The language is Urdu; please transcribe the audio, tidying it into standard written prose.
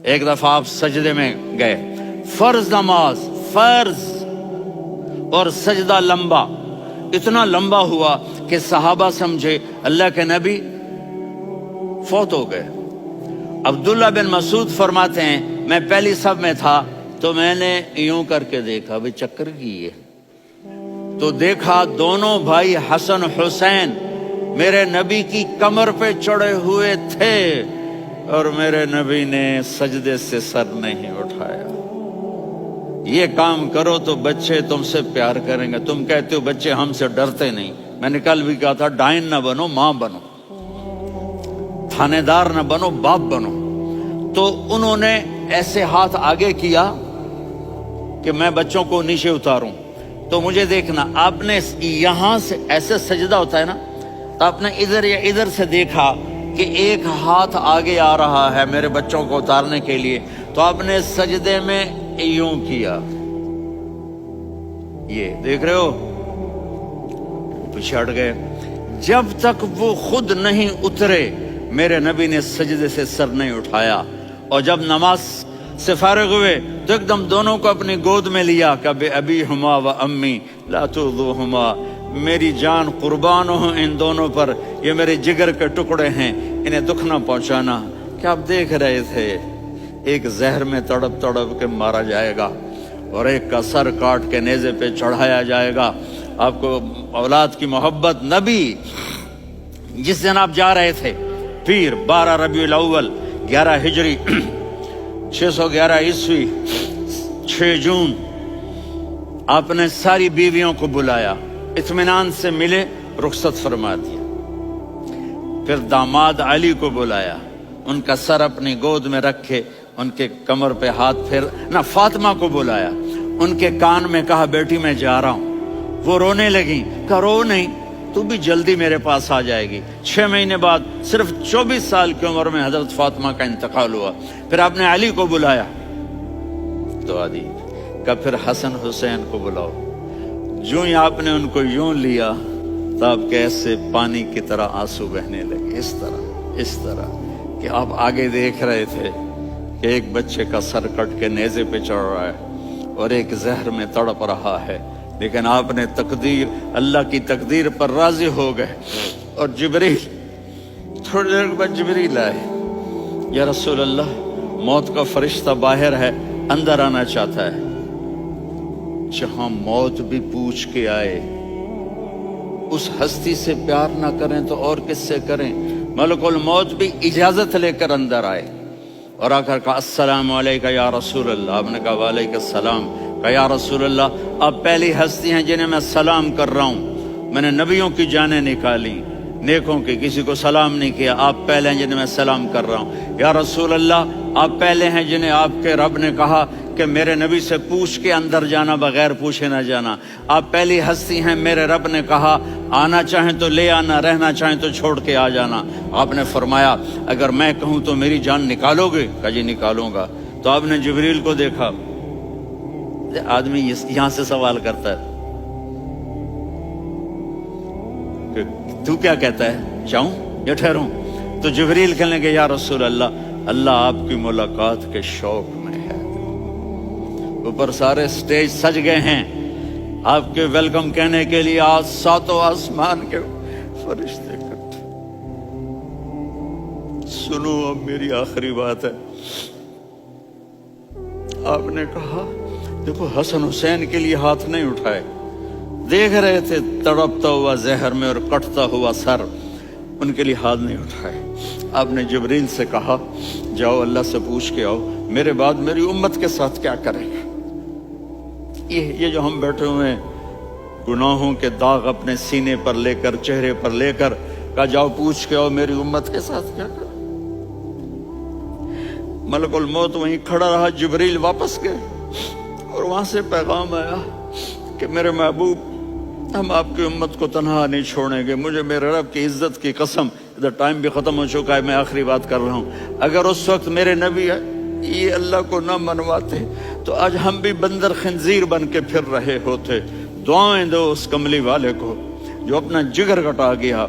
ایک دفعہ آپ سجدے میں گئے، فرض نماز، فرض، اور سجدہ لمبا، اتنا لمبا ہوا کہ صحابہ سمجھے اللہ کے نبی فوت ہو گئے۔ عبداللہ بن مسعود فرماتے ہیں میں پہلی صف میں تھا تو میں نے یوں کر کے دیکھا، بھی چکر کی ہے، تو دیکھا دونوں بھائی حسن حسین میرے نبی کی کمر پہ چڑھے ہوئے تھے اور میرے نبی نے سجدے سے سر نہیں اٹھایا۔ یہ کام کرو تو بچے تم سے پیار کریں گے۔ تم کہتے ہو بچے ہم سے ڈرتے نہیں، میں نے کل بھی کہا تھا ڈائن نہ بنو، ماں بنو، تھانے دار نہ بنو، باپ بنو۔ تو انہوں نے ایسے ہاتھ آگے کیا کہ میں بچوں کو نیچے اتاروں، تو مجھے دیکھنا، آپ نے یہاں سے ایسے سجدہ ہوتا ہے نا، تو آپ نے ادھر یا ادھر سے دیکھا کہ ایک ہاتھ آگے آ رہا ہے میرے بچوں کو اتارنے کے لیے، تو آپ نے سجدے میں یوں کیا، یہ دیکھ رہے ہو، پیچھے ہٹ گئے۔ جب تک وہ خود نہیں اترے میرے نبی نے سجدے سے سر نہیں اٹھایا، اور جب نماز سے فارغ ہوئے تو ایک دم دونوں کو اپنی گود میں لیا کہ بے ابی ہما و امی لا تؤذوہما، میری جان قربان ہو ان دونوں پر، یہ میرے جگر کے ٹکڑے ہیں، انہیں دکھ نہ پہنچانا۔ کیا آپ دیکھ رہے تھے ایک زہر میں تڑپ تڑپ کے مارا جائے گا اور ایک کا سر کاٹ کے نیزے پہ چڑھایا جائے گا۔ آپ کو اولاد کی محبت، نبی جس دن آپ جا رہے تھے پیر 12 ربیع الاول 11 ہجری 611 عیسوی 6 جون، آپ نے ساری بیویوں کو بلایا، اطمینان سے ملے، رخصت فرما دیا۔ پھر داماد علی کو بلایا، ان کا سر اپنی گود میں رکھے، ان کے کمر پہ ہاتھ پھر نہ، فاطمہ کو بلایا، ان کے کان میں کہا بیٹی میں جا رہا ہوں۔ وہ رونے لگیں، کہا رو نہیں، تو بھی جلدی میرے پاس آ جائے گی۔ 6 مہینے بعد صرف 24 سال کی عمر میں حضرت فاطمہ کا انتقال ہوا۔ پھر آپ نے علی کو بلایا، دعا دی، کہا پھر حسن حسین کو بلاؤ۔ جو ہی آپ نے ان کو یوں لیا تو آپ کے ایسے پانی کی طرح آنسو بہنے لگے، اس طرح کہ آپ آگے دیکھ رہے تھے کہ ایک بچے کا سر کٹ کے نیزے پہ چڑھ رہا ہے اور ایک زہر میں تڑپ رہا ہے، لیکن آپ نے تقدیر، اللہ کی تقدیر پر راضی ہو گئے۔ اور جبریل، تھوڑی دیر بعد جبریل آئے، یا رسول اللہ موت کا فرشتہ باہر ہے، اندر آنا چاہتا ہے۔ جہاں موت بھی پوچھ کے آئے، اس ہستی سے پیار نہ کریں تو اور کس سے کریں؟ ملک الموت بھی اجازت لے کر اندر آئے اور آ کر کہا السلام علیکہ یا رسول اللہ۔ آپ نے کہا وعلیکم السلام۔ کہا یا رسول اللہ آپ پہلی ہستی ہیں جنہیں میں سلام کر رہا ہوں، میں نے نبیوں کی جانیں نکالی، نیکوں کی، کسی کو سلام نہیں کیا، آپ پہلے ہیں جنہیں میں سلام کر رہا ہوں۔ یا رسول اللہ آپ پہلے ہیں جنہیں آپ کے رب نے کہا کہ میرے نبی سے پوچھ کے اندر جانا، بغیر پوچھے نہ جانا۔ آپ پہلی ہستی ہیں، میرے رب نے کہا آنا چاہیں تو لے آنا، رہنا چاہیں تو چھوڑ کے آ جانا۔ آپ نے فرمایا اگر میں کہوں تو میری جان نکالو گے؟ کہا جی نکالوں گا۔ تو آپ نے جبریل کو دیکھا، آدمی یہاں سے سوال کرتا ہے کہ تو کیا کہتا ہے، جاؤں یا ٹھہروں؟ تو جبریل کہنے لگے یا رسول اللہ اللہ آپ کی ملاقات کے شوق میں ہے۔ اوپر سارے سٹیج سج گئے ہیں آپ کے ویلکم کہنے کے لیے، آج 7 آسمان کے فرشتے اکٹھے۔ سنو اب میری آخری بات ہے۔ آپ نے کہا دیکھو حسن حسین کے لیے ہاتھ نہیں اٹھائے، دیکھ رہے تھے تڑپتا ہوا زہر میں اور کٹتا ہوا سر، ان کے لیے ہاتھ نہیں اٹھائے۔ آپ نے جبریل سے کہا جاؤ اللہ سے پوچھ کے آؤ میرے بعد میری امت کے ساتھ کیا کرے گا۔ یہ جو ہم بیٹھے ہوئے ہیں گناہوں کے داغ اپنے سینے پر لے کر، چہرے پر لے کر، کہا جاؤ پوچھ کے آؤ میری امت کے ساتھ کیا کرے۔ ملک الموت وہیں کھڑا رہا، جبریل واپس گئے اور وہاں سے پیغام آیا کہ میرے محبوب ہم آپ کی امت کو تنہا نہیں چھوڑیں گے، مجھے میرے رب کی عزت کی قسم، ادھر ٹائم بھی ختم ہو چکا ہے، میں آخری بات کر رہا ہوں، اگر اس وقت میرے نبی یہ اللہ کو نہ منواتے تو آج ہم بھی بندر خنزیر بن کے پھر رہے ہوتے۔ دعائیں دو اس کملی والے کو جو اپنا جگر کٹا گیا۔